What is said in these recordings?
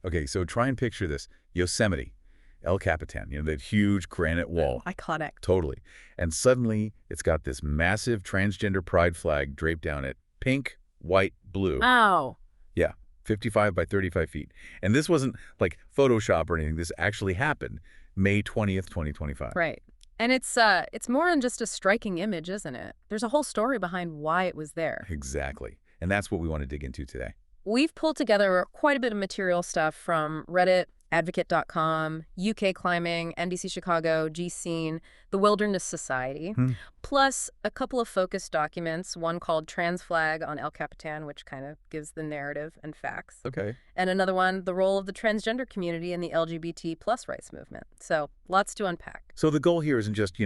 Okay, so try and picture this. Yosemite, El Capitan, that huge granite wall. Iconic. Totally. And suddenly, it's got this massive transgender pride flag draped down it. Pink, white, blue. Oh. Yeah, 55 by 35 feet. And this wasn't like Photoshop or anything. This actually happened May 20th, 2025. Right. And it's more than just a striking image, isn't it? There's a whole story behind why it was there. Exactly. And that's what we want to dig into today. We've pulled together quite a bit of material stuff from Reddit, Advocate.com, UK Climbing, NBC Chicago, G-Scene, the Wilderness Society, plus a couple of focus documents, one called Trans Flag on El Capitan, which kind of gives the narrative and facts. Okay. And another one, the role of the transgender community in the LGBT plus rights movement. So lots to unpack. So the goal here isn't just,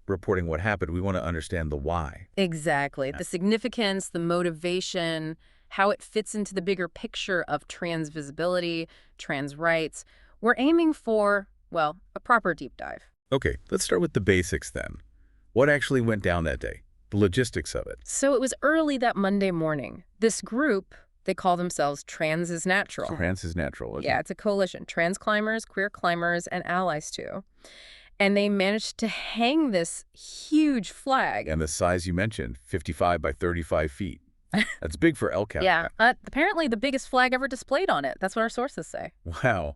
reporting what happened. We want to understand the why. Exactly. The significance, the motivation, how it fits into the bigger picture of trans visibility, trans rights. We're aiming for, well, a proper deep dive. Okay, let's start with the basics then. What actually went down that day? The logistics of it. So it was early that Monday morning. This group, they call themselves Trans is Natural. Trans is Natural. Yeah, it's a coalition. Trans climbers, queer climbers, and allies too. And they managed to hang this huge flag. And the size you mentioned, 55 by 35 feet. That's big for El Capitan. Yeah, apparently the biggest flag ever displayed on it. That's what our sources say. Wow.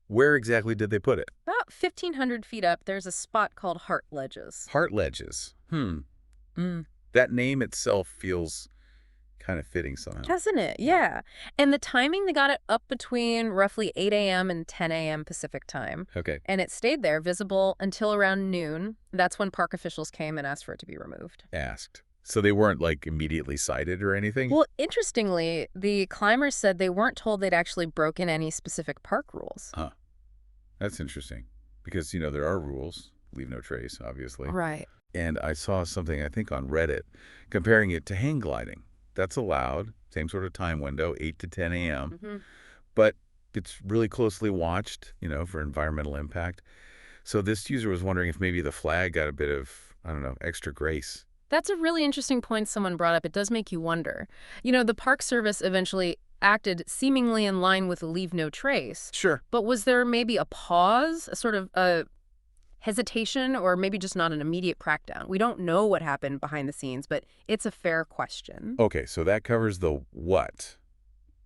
Where exactly did they put it? About 1,500 feet up, there's a spot called Heart Ledges. Heart Ledges. That name itself feels kind of fitting somehow. Doesn't it? Yeah. And the timing, they got it up between roughly 8 a.m. and 10 a.m. Pacific time. Okay. And it stayed there, visible, until around noon. That's when park officials came and asked for it to be removed. Asked. So they weren't, immediately cited or anything? Well, interestingly, the climbers said they weren't told they'd actually broken any specific park rules. Huh. That's interesting. Because, there are rules. Leave no trace, obviously. Right. And I saw something, I think, on Reddit, comparing it to hang gliding. That's allowed. Same sort of time window, 8 to 10 a.m. But it's really closely watched, for environmental impact. So this user was wondering if maybe the flag got a bit of, extra grace. That's a really interesting point someone brought up. It does make you wonder. The Park Service eventually acted seemingly in line with leave no trace. Sure. But was there maybe a pause, a sort of a hesitation, or maybe just not an immediate crackdown? We don't know what happened behind the scenes, but it's a fair question. Okay, so that covers the what,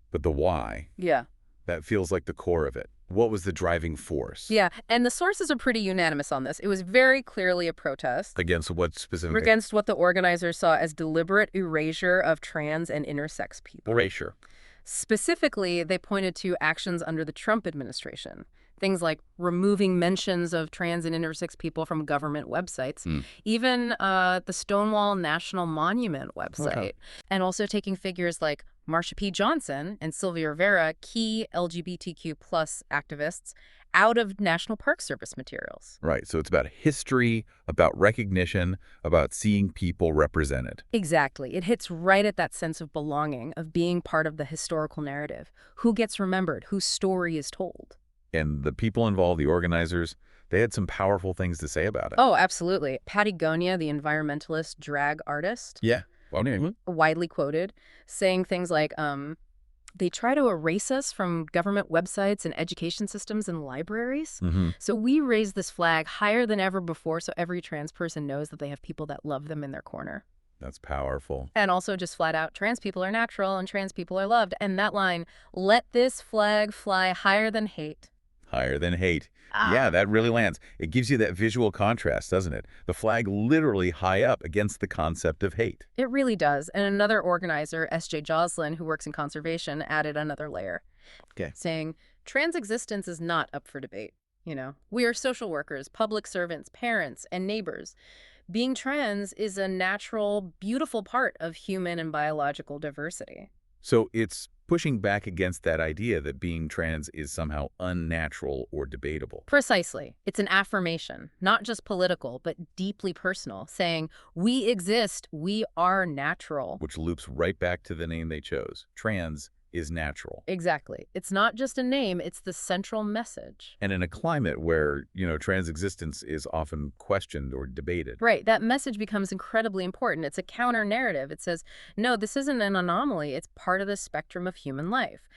but the why. Yeah. That feels like the core of it. What was the driving force? Yeah, and the sources are pretty unanimous on this. It was very clearly a protest. Against what specifically? Against what the organizers saw as deliberate erasure of trans and intersex people. Erasure. Specifically, they pointed to actions under the Trump administration. Things like removing mentions of trans and intersex people from government websites, even the Stonewall National Monument website, and also taking figures like Marsha P. Johnson and Sylvia Rivera, key LGBTQ plus activists, out of National Park Service materials. Right, so it's about history, about recognition, about seeing people represented. Exactly. It hits right at that sense of belonging, of being part of the historical narrative. Who gets remembered? Whose story is told? And the people involved, the organizers, they had some powerful things to say about it. Oh, absolutely. Pattie Gonia, the environmentalist drag artist. Yeah. Well, widely quoted, saying things like, they try to erase us from government websites and education systems and libraries. So we raise this flag higher than ever before so every trans person knows that they have people that love them in their corner. That's powerful. And also just flat out, trans people are natural and trans people are loved. And that line, let this flag fly higher than hate. Higher than hate. Yeah, that really lands. It gives you that visual contrast, doesn't it? The flag literally high up against the concept of hate. It really does. And another organizer, S.J. Joslin, who works in conservation, added another layer. Saying, trans existence is not up for debate. We are social workers, public servants, parents, and neighbors. Being trans is a natural, beautiful part of human and biological diversity. So it's pushing back against that idea that being trans is somehow unnatural or debatable. Precisely. It's an affirmation, not just political, but deeply personal, saying, we exist, we are natural. Which loops right back to the name they chose. Trans is natural. Exactly. It's not just a name, it's the central message. And in a climate where, trans existence is often questioned or debated. Right. That message becomes incredibly important. It's a counter-narrative. It says, no, this isn't an anomaly. It's part of the spectrum of human life.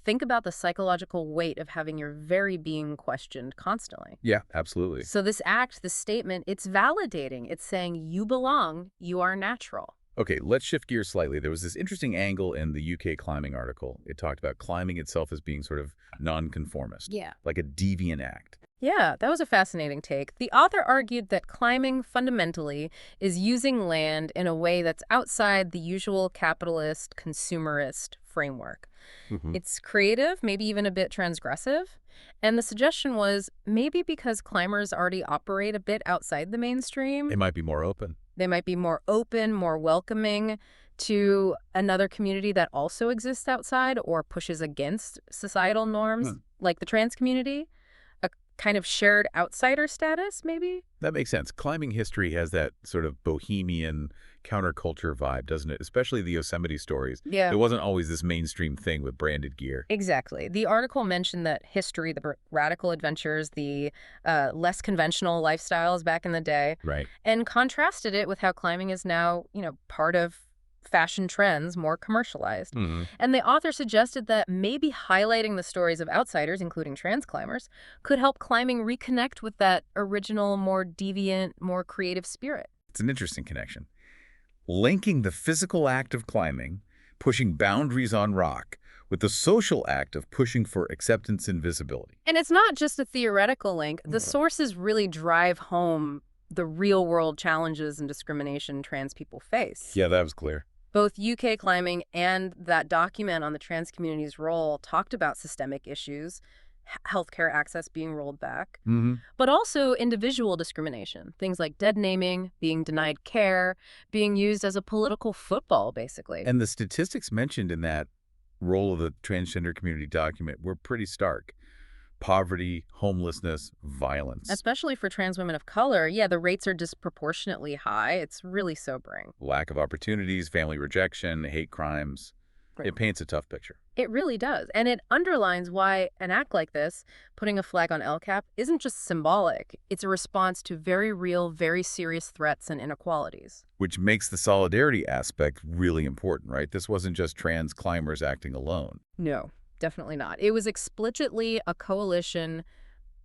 think about the psychological weight of having your very being questioned constantly. Yeah, absolutely. So this act, this statement, it's validating. It's saying you belong, you are natural. Okay, let's shift gears slightly. There was this interesting angle in the UK climbing article. It talked about climbing itself as being sort of nonconformist, Yeah. like a deviant act. Yeah, that was a fascinating take. The author argued that climbing fundamentally is using land in a way that's outside the usual capitalist, consumerist framework. It's creative, maybe even a bit transgressive. And the suggestion was maybe because climbers already operate a bit outside the mainstream, It might be more open. they might be more open, more welcoming to another community that also exists outside or pushes against societal norms, like the trans community, a kind of shared outsider status, maybe? That makes sense. Climbing history has that sort of bohemian counterculture vibe, doesn't it? Especially the Yosemite stories. Yeah. It wasn't always this mainstream thing with branded gear. Exactly. The article mentioned that history, the radical adventures, the less conventional lifestyles back in the day, Right. and contrasted it with how climbing is now, part of fashion trends, more commercialized. And the author suggested that maybe highlighting the stories of outsiders, including trans climbers, could help climbing reconnect with that original, more deviant, more creative spirit. It's an interesting connection. Linking the physical act of climbing, pushing boundaries on rock, with the social act of pushing for acceptance and visibility. And it's not just a theoretical link. The sources really drive home the real-world challenges and discrimination trans people face. Yeah, that was clear. Both UK climbing and that document on the trans community's role talked about systemic issues, healthcare access being rolled back, but also individual discrimination, things like dead naming, being denied care, being used as a political football, basically. And the statistics mentioned in that role of the transgender community document were pretty stark. Poverty, homelessness, violence. Especially for trans women of color, yeah, the rates are disproportionately high. It's really sobering. Lack of opportunities, family rejection, hate crimes. Right. It paints a tough picture. It really does. And it underlines why an act like this, putting a flag on LCAP, isn't just symbolic. It's a response to very real, very serious threats and inequalities. Which makes the solidarity aspect really important, right? This wasn't just trans climbers acting alone. No, definitely not. It was explicitly a coalition,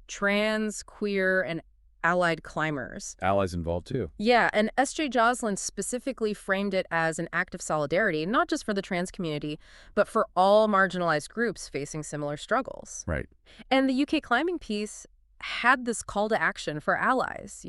trans, queer, and allied climbers. Allies involved too. Yeah, and S.J. Joslin specifically framed it as an act of solidarity, not just for the trans community, but for all marginalized groups facing similar struggles. Right. And the UK climbing piece had this call to action for allies,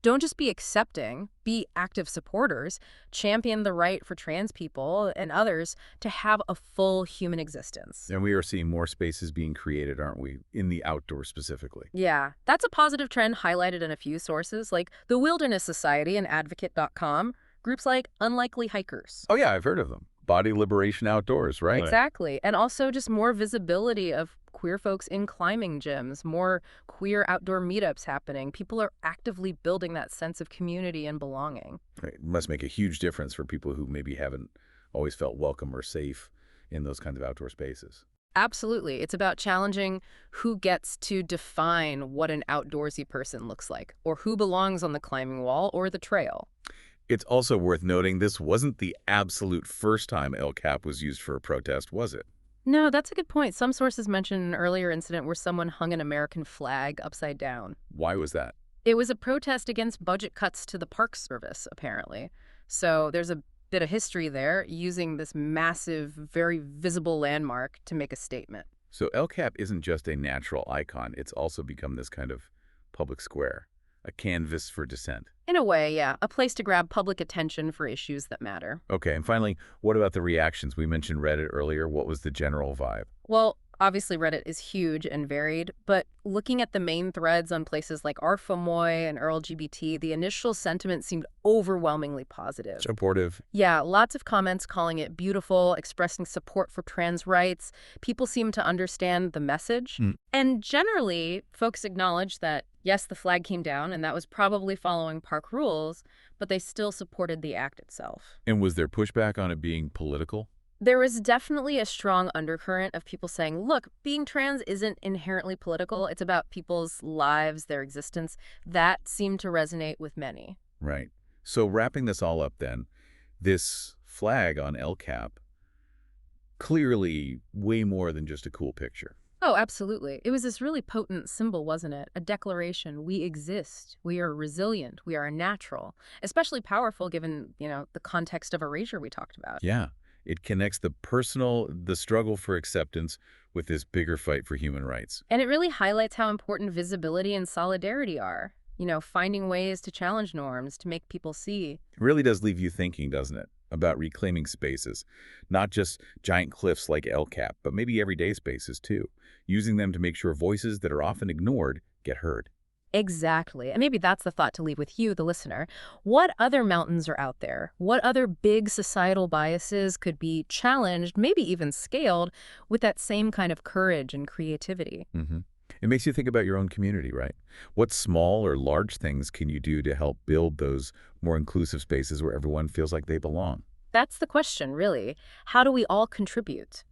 Don't just be accepting, be active supporters, champion the right for trans people and others to have a full human existence. And we are seeing more spaces being created, aren't we, in the outdoors specifically? Yeah, that's a positive trend highlighted in a few sources, like the Wilderness Society and Advocate.com, groups like Unlikely Hikers. Oh, yeah, I've heard of them. Body liberation outdoors, right? Exactly. And also just more visibility of queer folks in climbing gyms, more queer outdoor meetups happening. People are actively building that sense of community and belonging. Right. It must make a huge difference for people who maybe haven't always felt welcome or safe in those kinds of outdoor spaces. Absolutely. It's about challenging who gets to define what an outdoorsy person looks like, or who belongs on the climbing wall or the trail. It's also worth noting this wasn't the absolute first time LCAP was used for a protest, was it? No, that's a good point. Some sources mention an earlier incident where someone hung an American flag upside down. Why was that? It was a protest against budget cuts to the Park Service, apparently. So there's a bit of history there, using this massive, very visible landmark to make a statement. So LCAP isn't just a natural icon. It's also become this kind of public square, a canvas for dissent. In a way, yeah, a place to grab public attention for issues that matter. Okay, and finally, what about the reactions? We mentioned Reddit earlier. What was the general vibe? Well, obviously Reddit is huge and varied, but looking at the main threads on places like r/FOMOI and LGBT, the initial sentiment seemed overwhelmingly positive. Supportive. Yeah, lots of comments calling it beautiful, expressing support for trans rights. People seem to understand the message. And generally, folks acknowledge that, yes, the flag came down, and that was probably following park rules, but they still supported the act itself. And was there pushback on it being political? There was definitely a strong undercurrent of people saying, look, being trans isn't inherently political. It's about people's lives, their existence. That seemed to resonate with many. Right. So wrapping this all up then, this flag on LCAP, clearly way more than just a cool picture. Oh, absolutely. It was this really potent symbol, wasn't it? A declaration. We exist. We are resilient. We are natural. Especially powerful given, the context of erasure we talked about. Yeah, it connects the personal, the struggle for acceptance with this bigger fight for human rights. And it really highlights how important visibility and solidarity are. Finding ways to challenge norms, to make people see. It really does leave you thinking, doesn't it, about reclaiming spaces, not just giant cliffs like El Cap, but maybe everyday spaces too, using them to make sure voices that are often ignored get heard. Exactly. And maybe that's the thought to leave with you, the listener. What other mountains are out there? What other big societal biases could be challenged, maybe even scaled, with that same kind of courage and creativity? hmm It makes you think about your own community, right? What small or large things can you do to help build those more inclusive spaces where everyone feels like they belong? That's the question, really. How do we all contribute?